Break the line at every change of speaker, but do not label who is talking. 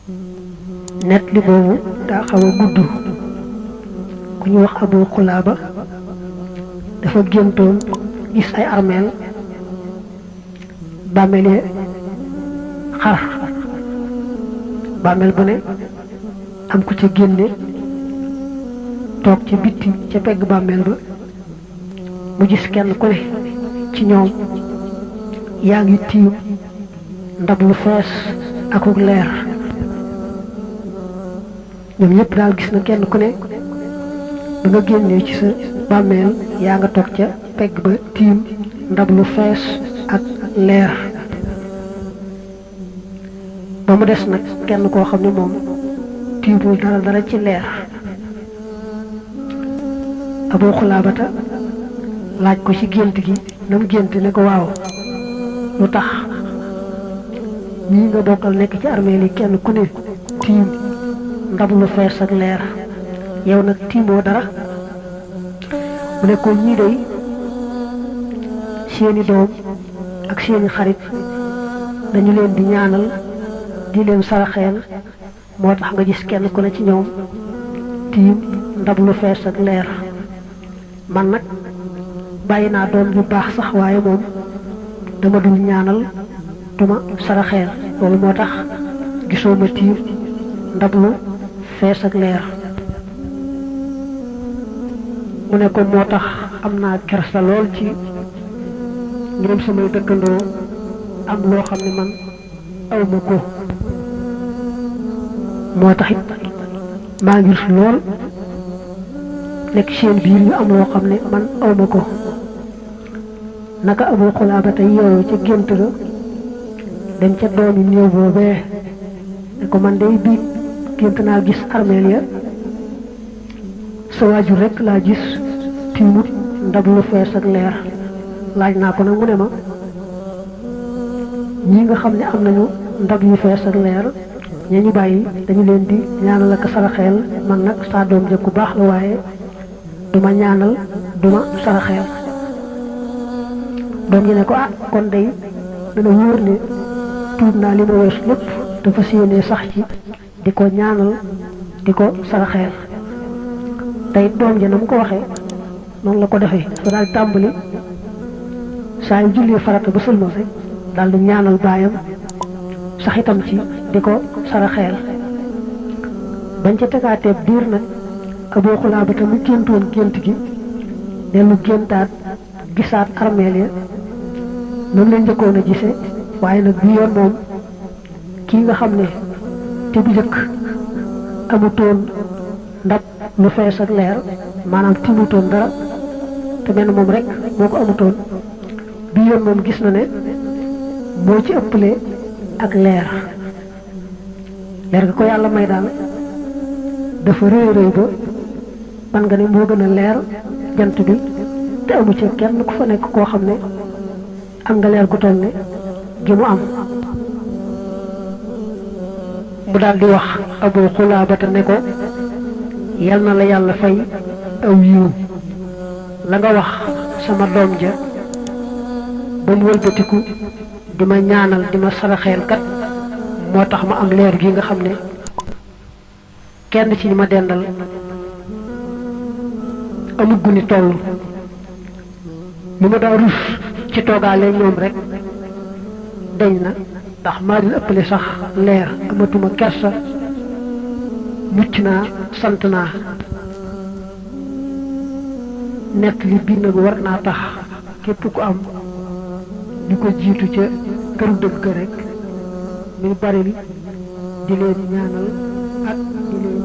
net li boobu daa xaw a gudd ku ñu wax Abu Xulaaba dafa géntoon gis ay armeel bàmmeel yi xar bàmmeel bu ne am ku ca génne toog ca bitti ca pegg bàmmeel ba mu gis kenn ku ne ci ñoom yaa ngi tiim ndab lu fees akuk leer ñoom ñëpp daal gis na kenn ku ne ba nga génnee ci sa bàmmeel yaa nga toog ca pegg ba tiim ndab lu fees ak leer ba mu des nag kenn koo xam ne moom tiimul dara ci leer Abu Xulaabata laaj ko ci gént gi na mu gént ne ko waaw lu tax ñii nga bokkal nekk ci armeel yi kenn ku ne tiim ndab lu fees ak leer yow nag tiimoo dara mu ne ko ñii day seeni doom ak seeni xarit dañu leen di ñaanal di leen saraxeel moo tax nga gis kenn ku ne ci ñoom tiim ndab lu fees ak leer man nag bàyyi naa doom yu baax sax waaye moom dama dul ñaanal duma saraxeel loolu moo tax gisoo ma tiim ndab lu fees ak leer mu ne ko moo tax am naa kersa lool ci ñoom samay dëkkandoo am loo xam ne man awma ko moo tax it maa ngi rus lool nekk seen biir ñu am loo xam ne man awma ko naka Abu Xulaaba tey yeewoo ca gént ga dem ca doomi néew boobee ne ko man day biig gént naa gis armeel ya sa waajur rekk laa gis tiimut ndab lu fees ak leer laaj naa ko nag mu ne ma ñi nga xam ne am nañu ndab yu fees ak leer ña ñu bàyyi dañu leen di ñaanal ak saraxeel man nag saa doom ja ku baax la waaye duma ñaanal duma saraxeel doom ji ne ko kon day dana wóor ne tuub naa li ma wees lépp dafa séenee sax ci di ko ñaanal di ko saraxeel tey doom ja na mu ko waxee noonu la ko defee dafa daal tàmbali saa yu jullee farata ba sëlmal rek daal di ñaanal baayam sax itam ci di ko saraxeel bañ ca tegaatee biir nag Abu Xulaaba tamit géntoon gént gi dellu géntaat gisaat armeel ya noonu leen njëkkoon a gise waaye nag bi yoon moom kii nga xam ne te bu njëkk amutoon ndab lu fees ak leer maanaam timutoon dara te mel moom rek moo ko amutoon bi yoon moom gis na ne moo ci ëppale ak leer ga ko yàlla may daal dafa rëy ba man nga ne moo gën a leer jant bi te amu ci kenn ku fa nekk koo xam ne am nga leer gu toll ne gi mu am mu daal di wax Abu Xulaabata ne ko yal na la yàlla fay aw yiw la nga wax sama doom ja ba mu wëlbatiku di ma ñaanal di ma saraxeel kat moo tax ma am leer gi nga xam ne kenn ci ñi ma dendal amul gu ni toll li ma daa rus ci toogaale ñoom rek dañ na ndax maa leen ëppale sax leer amatuma kersa mucc naa sant naa nekk li bii nag war naa tax képp ku am ñu ko jiitu ca këru dëgg rek muy bari di leen ñaanal ak di leen